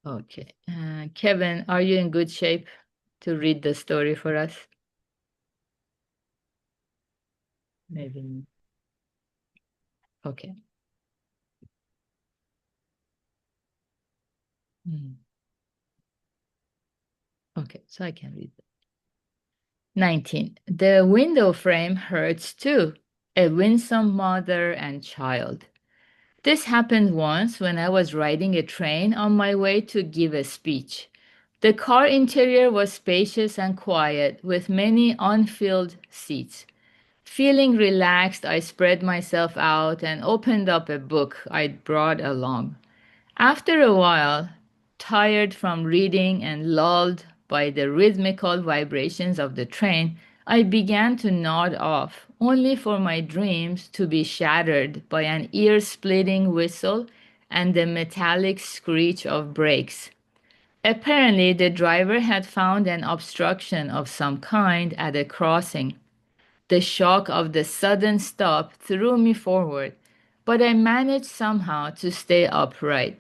Okay. Kevin, are you in good shape to read the story for us? Maybe. Okay. Mm. Okay, so I can read. 19. The window frame hurts too. A winsome mother and child. This happened once when I was riding a train on my way to give a speech. The car interior was spacious and quiet, with many unfilled seats. Feeling relaxed, I spread myself out and opened up a book I'd brought along. After a while, tired from reading and lulled by the rhythmical vibrations of the train, I began to nod off, only for my dreams to be shattered by an ear splitting whistle and the metallic screech of brakes. Apparently, the driver had found an obstruction of some kind at a crossing. The shock of the sudden stop threw me forward, but I managed somehow to stay upright.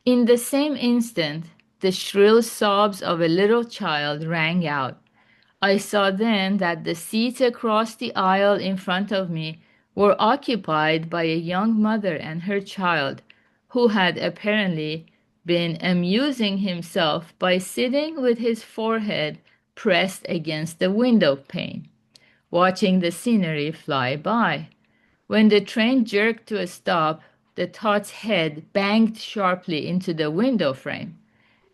In the same instant, the shrill sobs of a little child rang out. I saw then that the seats across the aisle in front of me were occupied by a young mother and her child, who had apparently been amusing himself by sitting with his forehead pressed against the window pane, watching the scenery fly by. When the train jerked to a stop, the tot's head banged sharply into the window frame.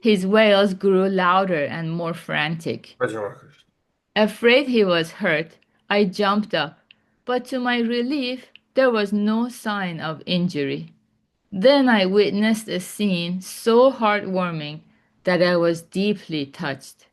His wails grew louder and more frantic. Afraid he was hurt, I jumped up, but to my relief, there was no sign of injury. Then I witnessed a scene so heartwarming that I was deeply touched.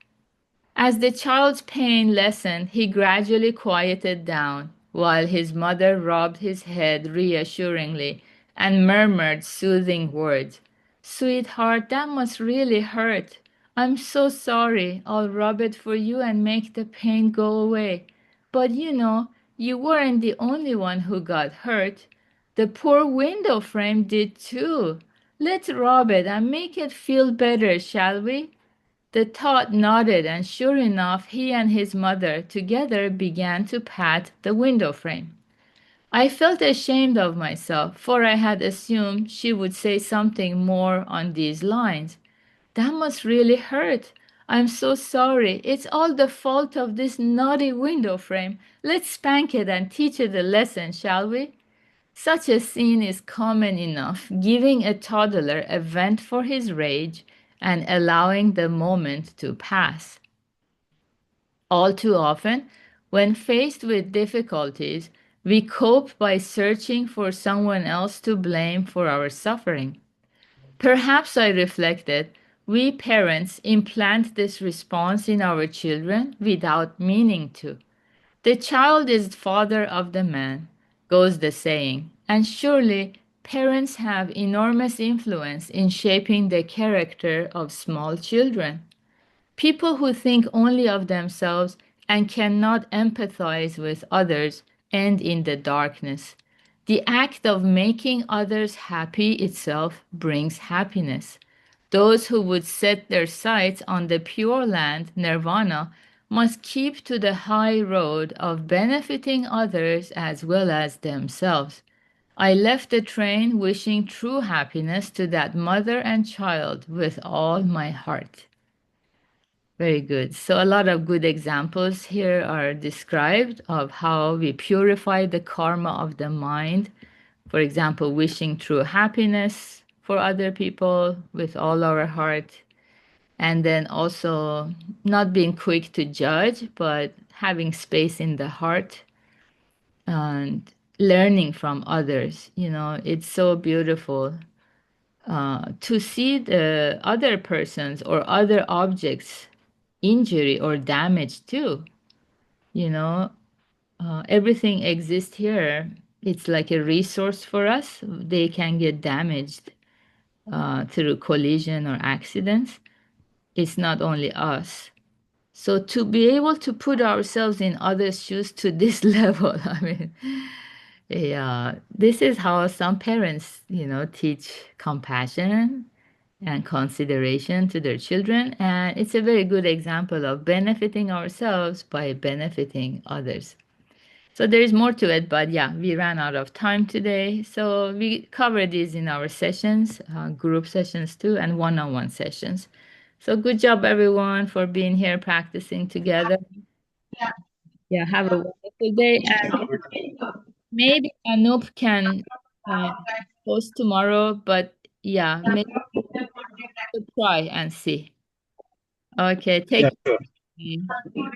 As the child's pain lessened, he gradually quieted down, while his mother rubbed his head reassuringly and murmured soothing words. Sweetheart, that must really hurt. I'm so sorry. I'll rub it for you and make the pain go away. But you weren't the only one who got hurt. The poor window frame did too. Let's rub it and make it feel better, shall we? The tot nodded, and sure enough, he and his mother together began to pat the window frame. I felt ashamed of myself, for I had assumed she would say something more on these lines. That must really hurt. I'm so sorry. It's all the fault of this naughty window frame. Let's spank it and teach it a lesson, shall we? Such a scene is common enough, giving a toddler a vent for his rage and allowing the moment to pass. All too often, when faced with difficulties, we cope by searching for someone else to blame for our suffering. Perhaps, I reflected, we parents implant this response in our children without meaning to. The child is father of the man, goes the saying, and surely parents have enormous influence in shaping the character of small children. People who think only of themselves and cannot empathize with others end in the darkness. The act of making others happy itself brings happiness. Those who would set their sights on the pure land, nirvana, must keep to the high road of benefiting others as well as themselves. I left the train wishing true happiness to that mother and child with all my heart. Very good. So, a lot of good examples here are described of how we purify the karma of the mind. For example, wishing true happiness for other people with all our heart, and then also not being quick to judge, but having space in the heart and learning from others. It's so beautiful to see the other persons or other objects injury or damage too. You know, everything exists here. It's like a resource for us. They can get damaged through collision or accidents. It's not only us. So to be able to put ourselves in others' shoes to this level, I mean, yeah, this is how some parents, teach compassion and consideration to their children. And it's a very good example of benefiting ourselves by benefiting others. So there is more to it, but yeah, we ran out of time today. So we cover these in our sessions, group sessions too, and one-on-one sessions. So good job, everyone, for being here practicing together. Yeah, have a wonderful day. And maybe Anup can uh, post tomorrow, but yeah, maybe we'll try and see. Okay, Yeah, take sure. care.